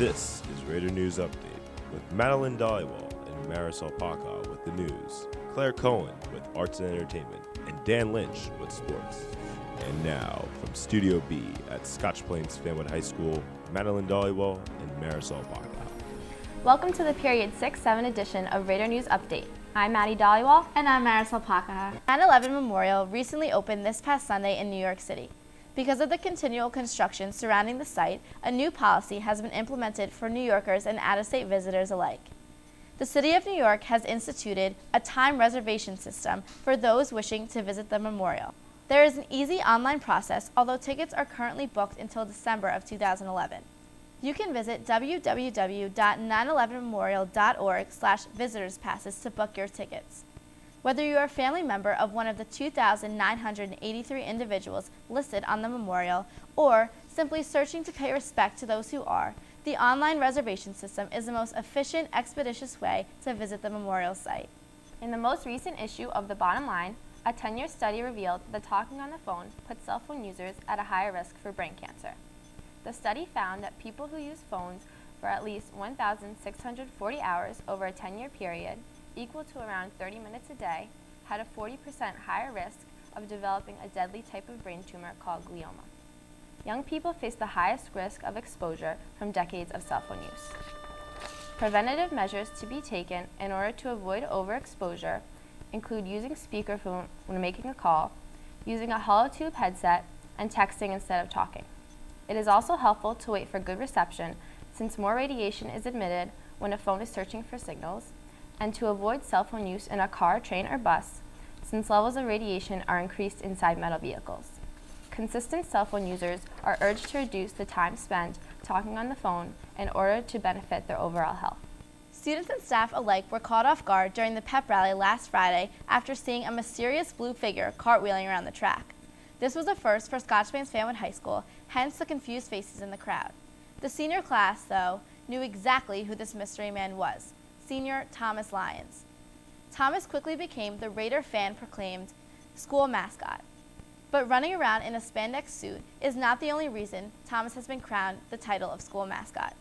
This is Raider News Update with Madeline Dollywall and Marisol Paca with the news, Claire Cohen with arts and entertainment, and Dan Lynch with sports. And now, from Studio B at Scotch Plains Fanwood High School, Madeline Dollywall and Marisol Paca. Welcome to the period 6-7 edition of Raider News Update. I'm Maddie Dollywall. And I'm Marisol Paca. 9/11 Memorial recently opened this past Sunday in New York City. Because of the continual construction surrounding the site, a new policy has been implemented for New Yorkers and out-of-state visitors alike. The City of New York has instituted a time reservation system for those wishing to visit the memorial. There is an easy online process, although tickets are currently booked until December of 2011. You can visit www.911memorial.org/visitors passes to book your tickets. Whether you are a family member of one of the 2,983 individuals listed on the memorial or simply searching to pay respect to those who are, the online reservation system is the most efficient, expeditious way to visit the memorial site. In the most recent issue of The Bottom Line, a 10-year study revealed that talking on the phone puts cell phone users at a higher risk for brain cancer. The study found that people who use phones for at least 1,640 hours over a 10-year period, equal to around 30 minutes a day, had a 40% higher risk of developing a deadly type of brain tumor called glioma. Young people face the highest risk of exposure from decades of cell phone use. Preventative measures to be taken in order to avoid overexposure include using speakerphone when making a call, using a hollow tube headset, and texting instead of talking. It is also helpful to wait for good reception, since more radiation is emitted when a phone is searching for signals, and to avoid cell phone use in a car, train, or bus, since levels of radiation are increased inside metal vehicles. Consistent cell phone users are urged to reduce the time spent talking on the phone in order to benefit their overall health. Students and staff alike were caught off guard during the pep rally last Friday after seeing a mysterious blue figure cartwheeling around the track. This was a first for Scotch Plains Fanwood High School, hence the confused faces in the crowd. The senior class, though, knew exactly who this mystery man was. Senior Thomas Lyons. Thomas quickly became the Raider fan-proclaimed school mascot. But running around in a spandex suit is not the only reason Thomas has been crowned the title of school mascot.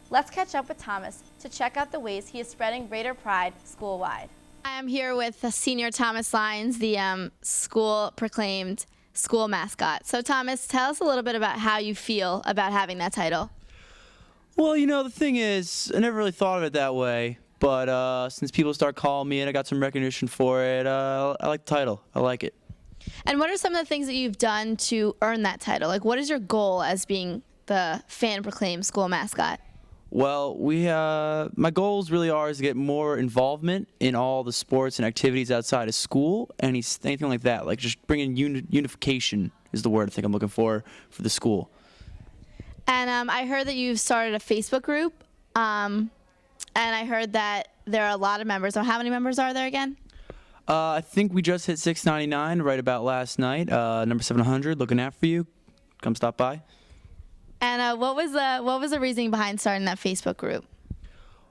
Let's catch up with Thomas to check out the ways he is spreading Raider pride school-wide. I am here with Senior Thomas Lyons, the school-proclaimed school mascot. So Thomas, tell us a little bit about how you feel about having that title. Well, the thing is, I never really thought of it that way. But since people start calling me and I got some recognition for it, I like the title. I like it. And what are some of the things that you've done to earn that title? Like, what is your goal as being the fan-proclaimed school mascot? Well, my goals really are is to get more involvement in all the sports and activities outside of school, and anything like that. Like just bringing unification is the word I think I'm looking for the school. And I heard that you've started a Facebook group. And I heard that there are a lot of members. So how many members are there again? I think we just hit 699 right about last night. Number 700, looking out for you. Come stop by. And what was the reasoning behind starting that Facebook group?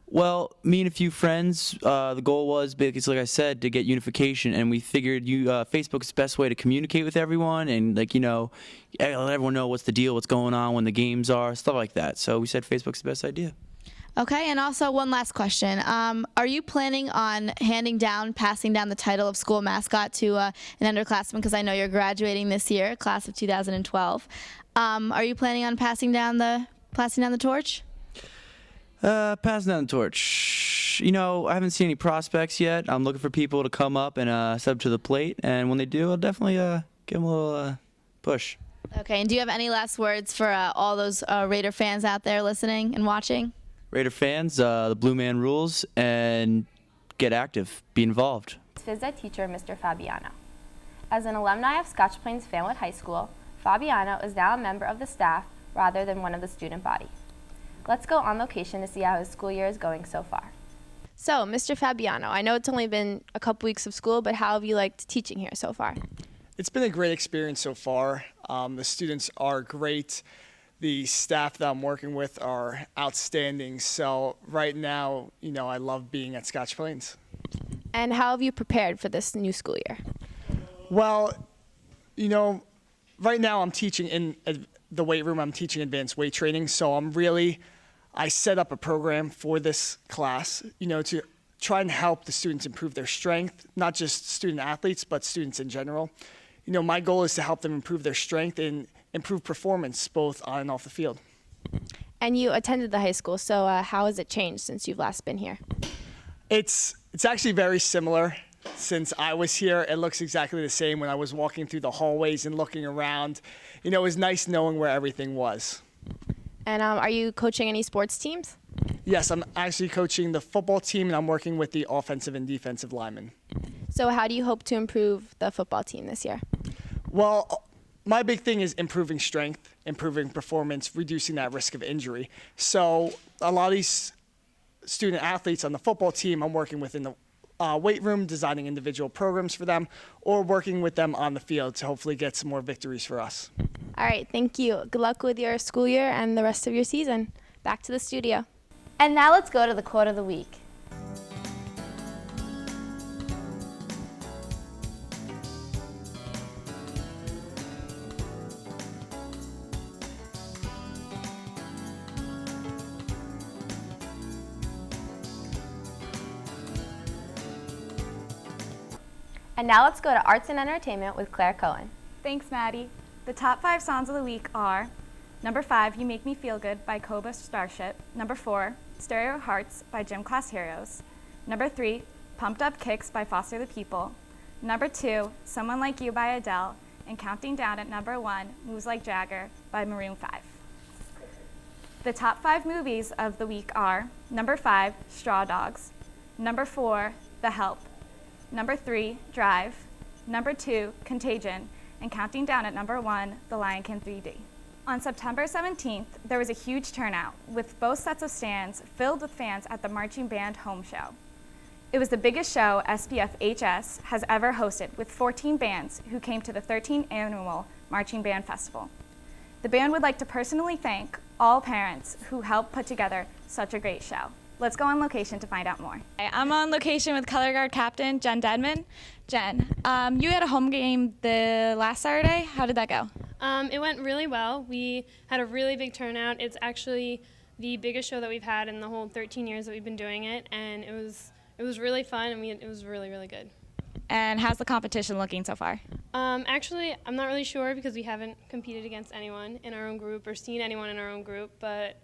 Well, me and a few friends, the goal was, basically, like I said, to get unification, and we figured Facebook's the best way to communicate with everyone and, let everyone know what's the deal, what's going on, when the games are, stuff like that. So we said Facebook's the best idea. Okay, and also one last question. Are you planning on passing down the title of school mascot to an underclassman? Because I know you're graduating this year, class of 2012. Are you planning on passing down the torch? Passing down the torch. I haven't seen any prospects yet. I'm looking for people to come up and step up to the plate, and when they do, I'll definitely give them a little push. Okay, and do you have any last words for all those Raider fans out there listening and watching? Raider fans, the Blue Man rules, and get active, be involved. Phys ed teacher Mr. Fabiano. As an alumni of Scotch Plains Fanwood High School, Fabiano is now a member of the staff rather than one of the student body. Let's go on location to see how his school year is going so far. So, Mr. Fabiano, I know it's only been a couple weeks of school, but how have you liked teaching here so far? It's been a great experience so far. The students are great. The staff that I'm working with are outstanding. So right now, I love being at Scotch Plains. And how have you prepared for this new school year? Well, right now I'm teaching in the weight room. I'm teaching advanced weight training. So I I set up a program for this class, to try and help the students improve their strength, not just student athletes, but students in general. My goal is to help them improve their strength and improve performance both on and off the field. And you attended the high school, so how has it changed since you've last been here? It's actually very similar. Since I was here, it looks exactly the same. When I was walking through the hallways and looking around, it was nice knowing where everything was. And are you coaching any sports teams? Yes, I'm actually coaching the football team, and I'm working with the offensive and defensive linemen. So how do you hope to improve the football team this year? Well, my big thing is improving strength, improving performance, reducing that risk of injury. So a lot of these student athletes on the football team, I'm working with in the weight room, designing individual programs for them, or working with them on the field to hopefully get some more victories for us. All right, thank you. Good luck with your school year and the rest of your season. Back to the studio. And now let's go to the quote of the week. And now let's go to Arts and Entertainment with Claire Cohen. Thanks, Maddie. The top 5 songs of the week are number 5, You Make Me Feel Good by Cobra Starship. Number 4, Stereo Hearts by Gym Class Heroes. Number 3, Pumped Up Kicks by Foster the People. Number 2, Someone Like You by Adele. And counting down at number 1, Moves Like Jagger by Maroon 5. The top 5 movies of the week are number 5, Straw Dogs. Number 4, The Help. Number 3, Drive. Number 2, Contagion. And counting down at number 1, The Lion King 3D. On September 17th, there was a huge turnout, with both sets of stands filled with fans at the marching band home show. It was the biggest show SPFHS has ever hosted, with 14 bands who came to the 13th annual Marching Band Festival. The band would like to personally thank all parents who helped put together such a great show. Let's go on location to find out more. I'm on location with color guard captain Jen Denma. Jen, you had a home game the last Saturday. How did that go? It went really well. We had a really big turnout. It's actually the biggest show that we've had in the whole 13 years that we've been doing it, and it was really fun. It was really, really good. And how's the competition looking so far? Actually, I'm not really sure because we haven't competed against anyone in our own group or seen anyone in our own group, but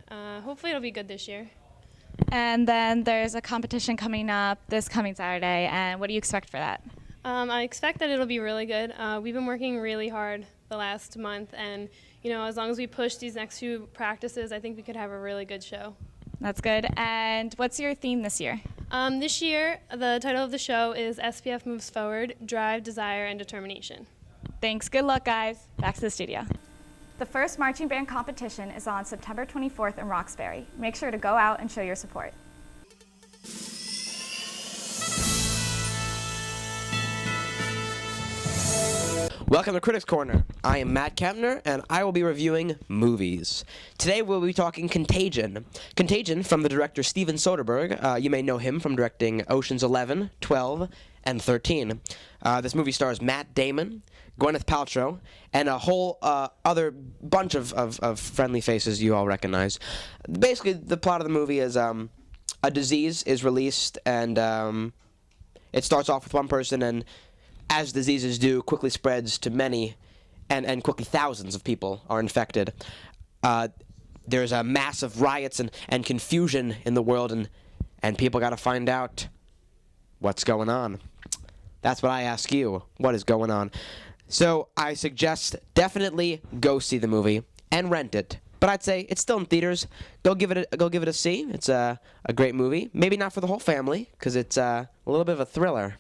hopefully it'll be good this year. And then there's a competition coming up this coming Saturday, and what do you expect for that? I expect that it'll be really good. We've been working really hard the last month, and as long as we push these next few practices, I think we could have a really good show. That's good. And what's your theme this year? This year, the title of the show is SPF Moves Forward, Drive, Desire, and Determination. Thanks. Good luck, guys. Back to the studio. The first marching band competition is on September 24th in Roxbury. Make sure to go out and show your support. Welcome to Critics Corner. I am Matt Kempner, and I will be reviewing movies. Today we'll be talking Contagion. Contagion from the director Steven Soderbergh. You may know him from directing Ocean's 11, 12, and 13. This movie stars Matt Damon, Gwyneth Paltrow, and a whole other bunch of friendly faces you all recognize. Basically, the plot of the movie is a disease is released, and it starts off with one person, and as diseases do, quickly spreads to many, and quickly thousands of people are infected. There's a massive riots and confusion in the world, and people got to find out what's going on. That's what I ask you. What is going on? So I suggest definitely go see the movie and rent it. But I'd say it's still in theaters. Go give it a see. It's a great movie. Maybe not for the whole family because it's a little bit of a thriller.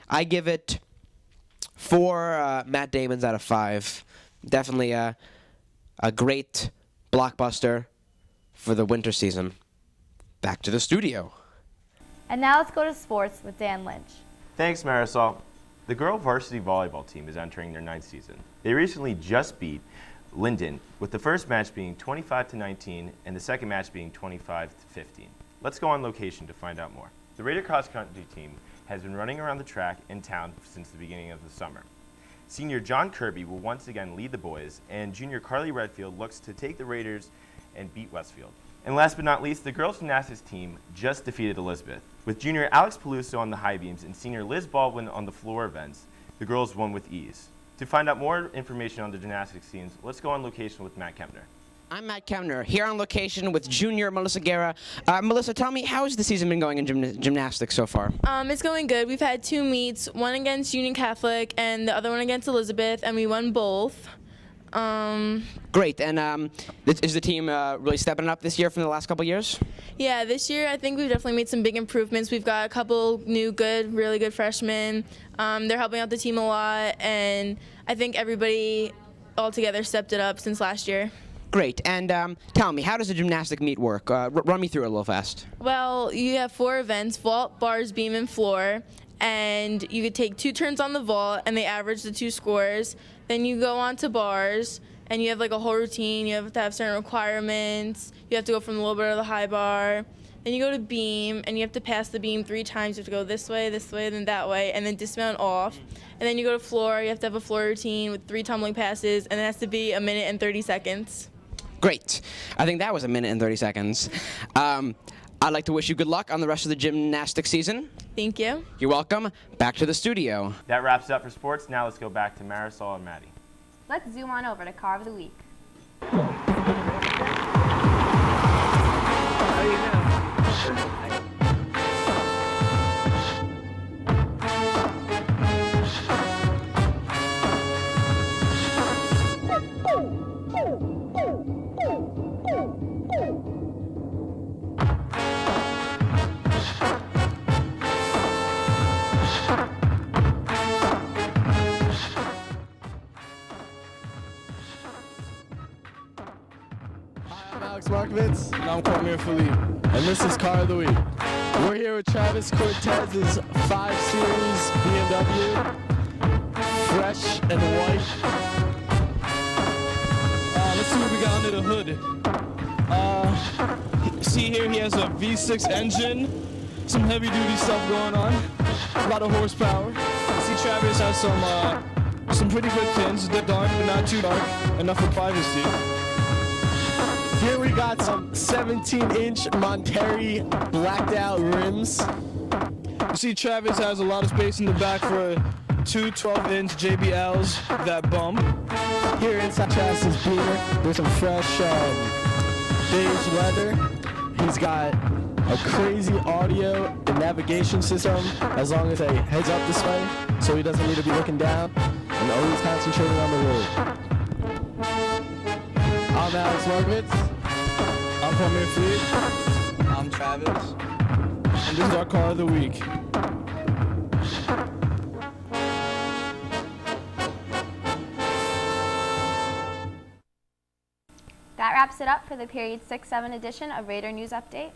I give it 4 Matt Damons out of 5. Definitely a great blockbuster for the winter season. Back to the studio. And now let's go to sports with Dan Lynch. Thanks, Marisol. The girl varsity volleyball team is entering their 9th season. They recently just beat Linden, with the first match being 25-19 and the second match being 25-15. Let's go on location to find out more. The Raider cross-country team has been running around the track in town since the beginning of the summer. Senior John Kirby will once again lead the boys, and junior Carly Redfield looks to take the Raiders and beat Westfield. And last but not least, the girls gymnastics team just defeated Elizabeth. With junior Alex Peluso on the high beams and senior Liz Baldwin on the floor events, the girls won with ease. To find out more information on the gymnastics teams, let's go on location with Matt Kempner. I'm Matt Kemner, here on location with junior Melissa Guerra. Melissa, tell me, how has the season been going in gymnastics so far? It's going good. We've had 2 meets, one against Union Catholic and the other one against Elizabeth, and we won both. Great, and is the team really stepping up this year from the last couple years? Yeah, this year I think we've definitely made some big improvements. We've got a couple new really good freshmen. They're helping out the team a lot, and I think everybody altogether stepped it up since last year. Great, and tell me, how does a gymnastic meet work? Run me through it a little fast. Well, you have 4 events: vault, bars, beam, and floor. And you could take 2 turns on the vault, and they average the 2 scores. Then you go on to bars, and you have like a whole routine. You have to have certain requirements. You have to go from the low bar to the high bar. Then you go to beam, and you have to pass the beam 3 times. You have to go this way, then that way, and then dismount off. And then you go to floor. You have to have a floor routine with 3 tumbling passes, and it has to be 1 minute and 30 seconds. Great. I think that was 1 minute and 30 seconds. I'd like to wish you good luck on the rest of the gymnastics season. Thank you. You're welcome. Back to the studio. That wraps it up for sports. Now let's go back to Marisol and Maddie. Let's zoom on over to Car of the Week. Markovitz, and I'm Cormier Philippe, and this is Car of the Week. We're here with Travis Cortez's 5 Series BMW, fresh and white. Let's see what we got under the hood. See here, he has a V6 engine, some heavy duty stuff going on, a lot of horsepower. See Travis has some pretty good pins. They're dark, but not too dark, enough for privacy. Here we got some 17-inch Monterey blacked out rims. You see Travis has a lot of space in the back for 2 12-inch JBLs that bump. Here inside Travis's Beamer, there's some fresh beige leather. He's got a crazy audio and navigation system as long as he heads up this way, so he doesn't need to be looking down and always concentrating on the road. I'm Alex Markovitz. I'm Cormier Philippe. I'm Travis. And this is our Car of the Week. That wraps it up for the period 6-7 edition of Raider News Update.